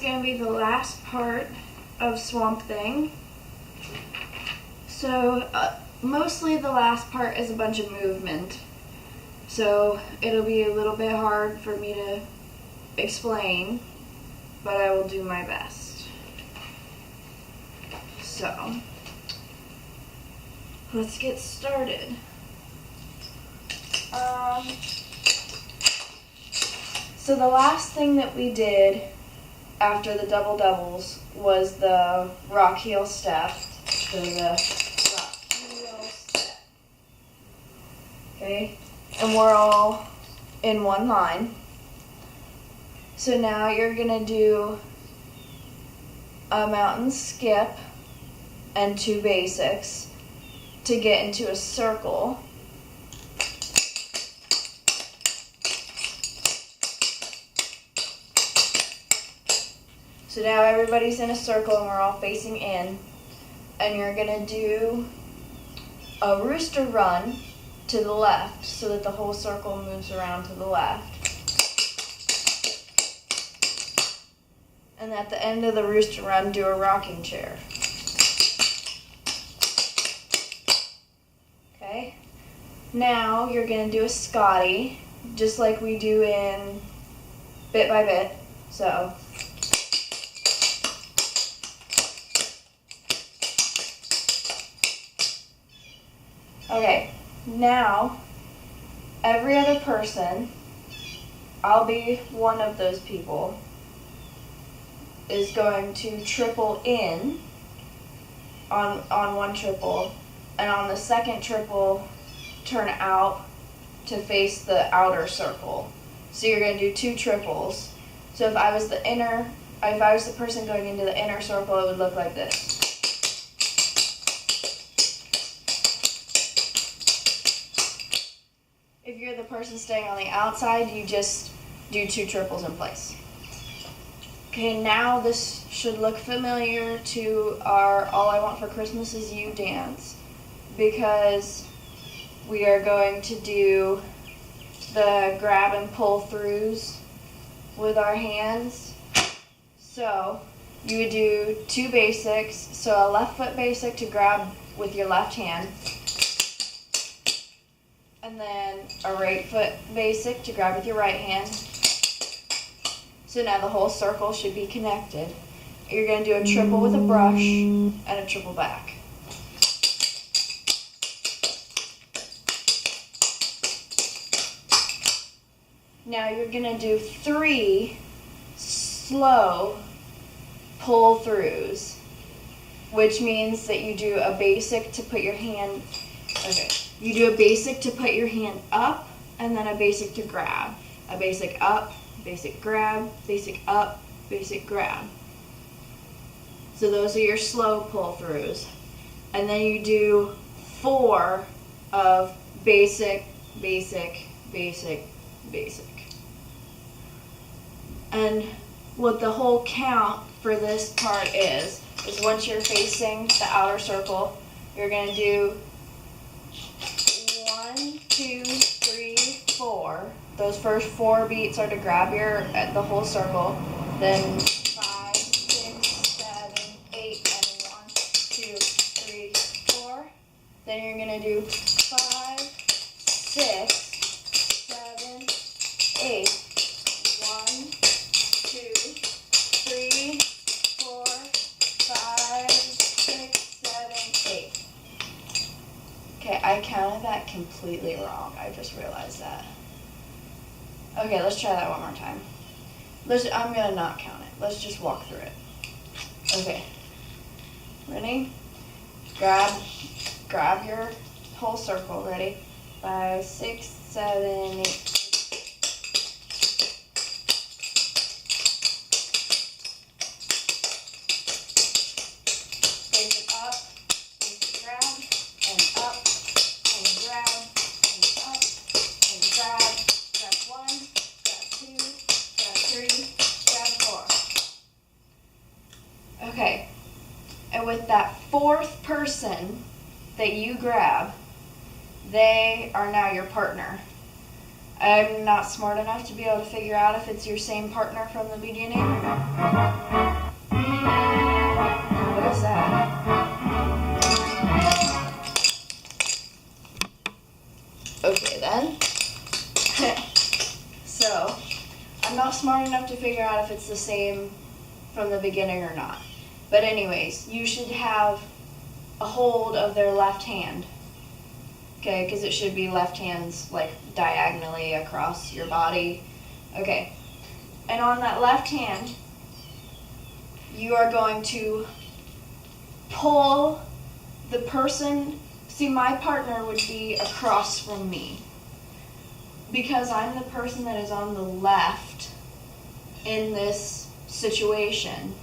going to be the last part of Swamp Thing. So, mostly the last part is a bunch of movement. So, it'll be a little bit hard for me to explain, but I will do my best. So, let's get started. So the last thing that we did after the double doubles was the rock heel step. So the rock heel step. Okay, and we're all in one line. So now you're gonna do a mountain skip and 2 basics to get into a circle. So now everybody's in a circle and we're all facing in. And you're going to do a rooster run to the left so that the whole circle moves around to the left. And at the end of the rooster run, do a rocking chair. Okay? Now you're going to do a Scotty, just like we do in Bit by Bit. So, okay, now every other person, I'll be one of those people, is going to triple in on one triple, and on the second triple, turn out to face the outer circle. So you're going to do 2 triples. So if I was the person going into the inner circle, it would look like this. If you're the person staying on the outside, you just do 2 triples in place. Okay, now this should look familiar to our All I Want for Christmas Is You dance, because we are going to do the grab and pull throughs with our hands. So you would do 2 basics, so a left foot basic to grab with your left hand, and then a right foot basic to grab with your right hand. So now the whole circle should be connected. You're going to do a triple with a brush and a triple back. Now you're going to do 3 slow pull throughs, which means that you do a basic to put your hand, you do a basic to put your hand up, and then a basic to grab. A basic up, basic grab, basic up, basic grab. So those are your slow pull throughs. And then you do 4 of basic, basic, basic, basic. And what the whole count for this part is once you're facing the outer circle, you're going to do 1, 2, 3, 4. Those first 4 beats are to grab the whole circle. Then 5, 6, 7, 8, and 1, 2, 3, 4. Then you're going to do 5, 6, 7, 8. 1, 2, 3, 4, 5, 6, 7, 8. Okay, I counted that completely wrong. I just realized that. Okay, let's try that one more time. I'm going to not count it. Let's just walk through it. Okay. Ready? Grab your whole circle. Ready? 5, 6, 7, 8. Okay, and with that 4th person that you grab, they are now your partner. I'm not smart enough to be able to figure out if it's your same partner from the beginning. What is that? Okay then. So, I'm not smart enough to figure out if it's the same from the beginning or not. But anyways, you should have a hold of their left hand. Okay, because it should be left hands like diagonally across your body. Okay, and on that left hand, you are going to pull the person. See, my partner would be across from me. Because I'm the person that is on the left in this situation,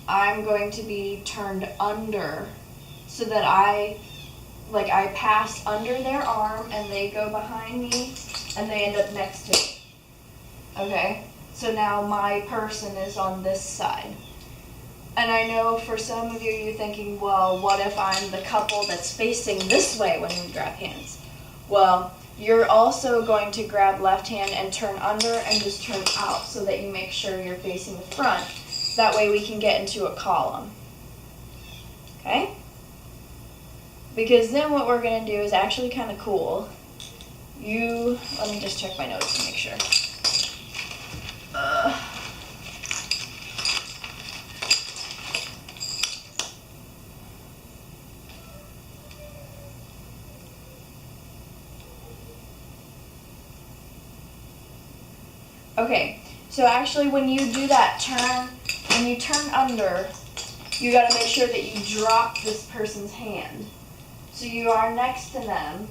I'm going to be turned under so that I pass under their arm and they go behind me and they end up next to me. Okay? So now my person is on this side. And I know for some of you, you're thinking, well, what if I'm the couple that's facing this way when we grab hands? Well, you're also going to grab left hand and turn under and just turn out so that you make sure you're facing the front. That way we can get into a column. Okay? Because then what we're going to do is actually kind of cool. Let me just check my notes to make sure. Okay, so actually when you do that turn, when you turn under, you got to make sure that you drop this person's hand. So you are next to them,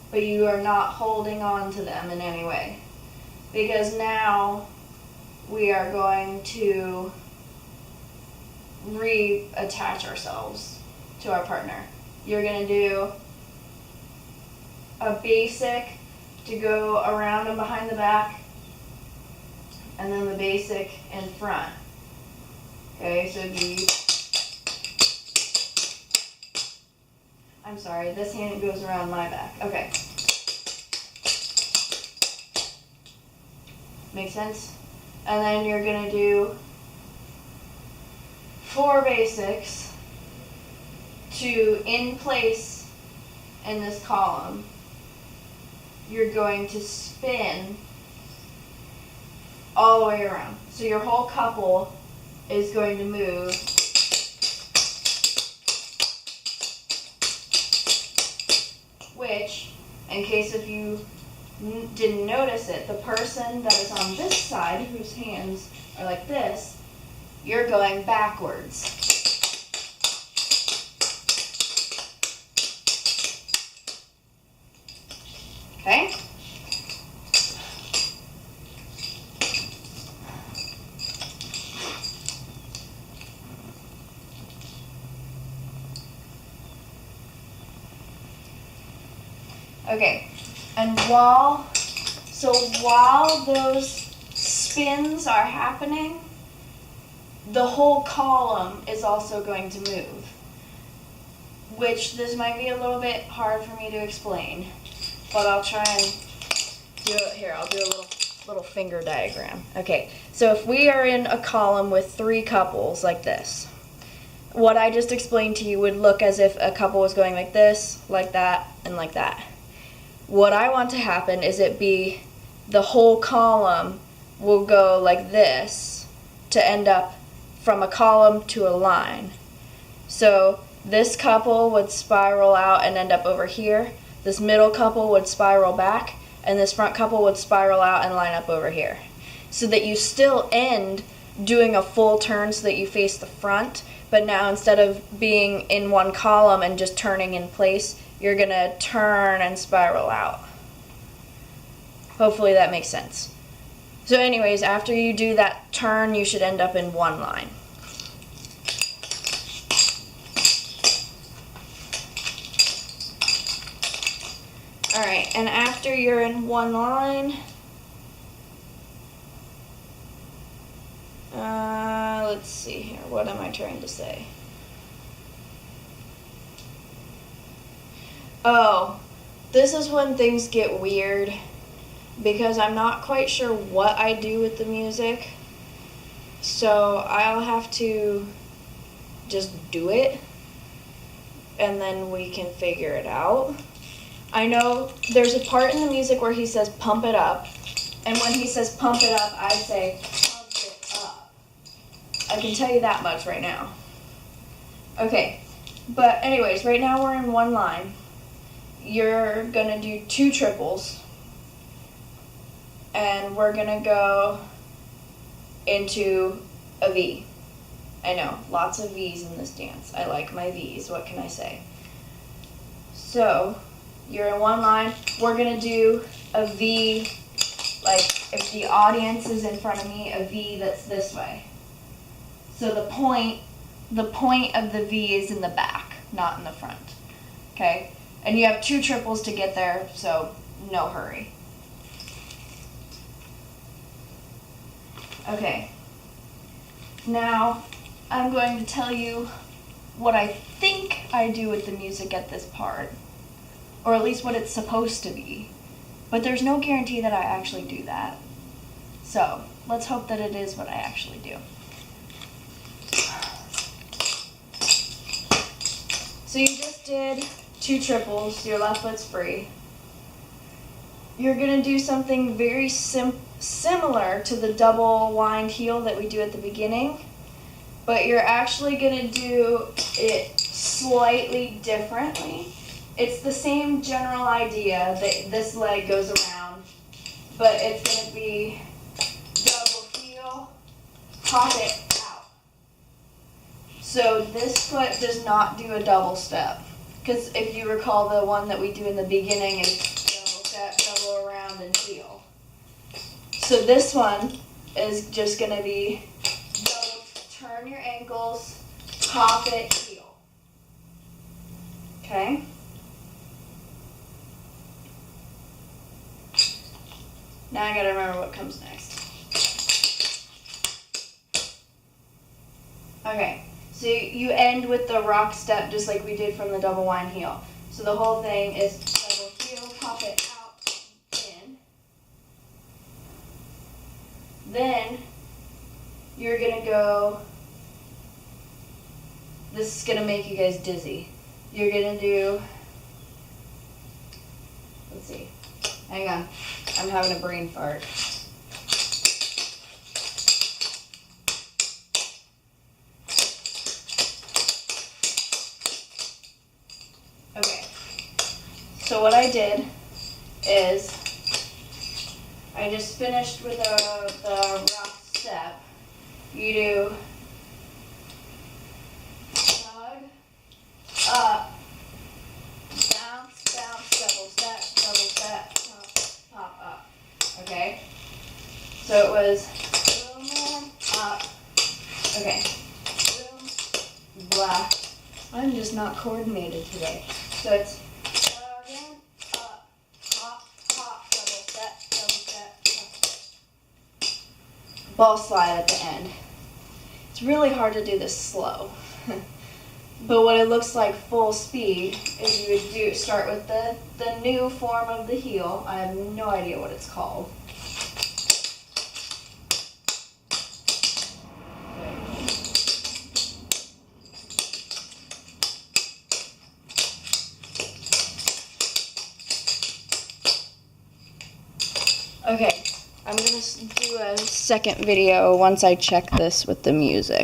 but you are not holding on to them in any way. Because now we are going to reattach ourselves to our partner. You're going to do a basic to go around and behind the back, and then the basic in front. Okay, so I'm sorry, this hand goes around my back. Okay. Make sense? And then you're going to do 4 basics to in place in this column. You're going to spin all the way around. So your whole couple is going to move which, in case if you didn't notice it, the person that is on this side, whose hands are like this, you're going backwards. Okay? Okay, and while those spins are happening, the whole column is also going to move, which this might be a little bit hard for me to explain, but I'll try and do it here. I'll do a little finger diagram. Okay, so if we are in a column with 3 couples like this, what I just explained to you would look as if a couple was going like this, like that, and like that. What I want to happen is the whole column will go like this to end up from a column to a line. So this couple would spiral out and end up over here. This middle couple would spiral back, and this front couple would spiral out and line up over here. So that you still end doing a full turn so that you face the front, but now instead of being in one column and just turning in place, you're going to turn and spiral out. Hopefully that makes sense. So anyways, after you do that turn, you should end up in one line. Alright, and after you're in one line, let's see here, what am I trying to say? Oh, this is when things get weird, because I'm not quite sure what I do with the music. So I'll have to just do it, and then we can figure it out. I know there's a part in the music where he says pump it up, and when he says pump it up, I say pump it up. I can tell you that much right now. Okay, but anyways, right now we're in one line. You're gonna do 2 triples, and we're gonna go into a V. I know, lots of V's in this dance. I like my V's, what can I say? So, you're in one line. We're gonna do a V, like if the audience is in front of me, a V that's this way. So the point of the V is in the back, not in the front, okay? And you have 2 triples to get there, so no hurry. Okay, now I'm going to tell you what I think I do with the music at this part, or at least what it's supposed to be, but there's no guarantee that I actually do that. So let's hope that it is what I actually do. So you just did 2 triples, your left foot's free. You're gonna do something very similar to the double wind heel that we do at the beginning, but you're actually gonna do it slightly differently. It's the same general idea that this leg goes around, but it's gonna be double heel, pop it out. So this foot does not do a double step, because if you recall, the one that we do in the beginning is double step, double around, and heel. So this one is just going to be double, turn your ankles, pop it, heel. Okay? Now I got to remember what comes next. Okay. So you end with the rock step just like we did from the double wind heel. So the whole thing is double heel, pop it out, in. Then you're going to go, this is going to make you guys dizzy. You're going to do, let's see, hang on, I'm having a brain fart. Okay, so what I did is I just finished with the rock step. You do snug, up, bounce, bounce, double step, pop up. Okay? So it was boom, up. Okay. Boom, blah. I'm just not coordinated today. So it's down, up, hop, hop, double step, pop. Ball slide at the end. It's really hard to do this slow. But what it looks like full speed is you would start with the new form of the heel. I have no idea what it's called. Okay, I'm going to do a second video once I check this with the music.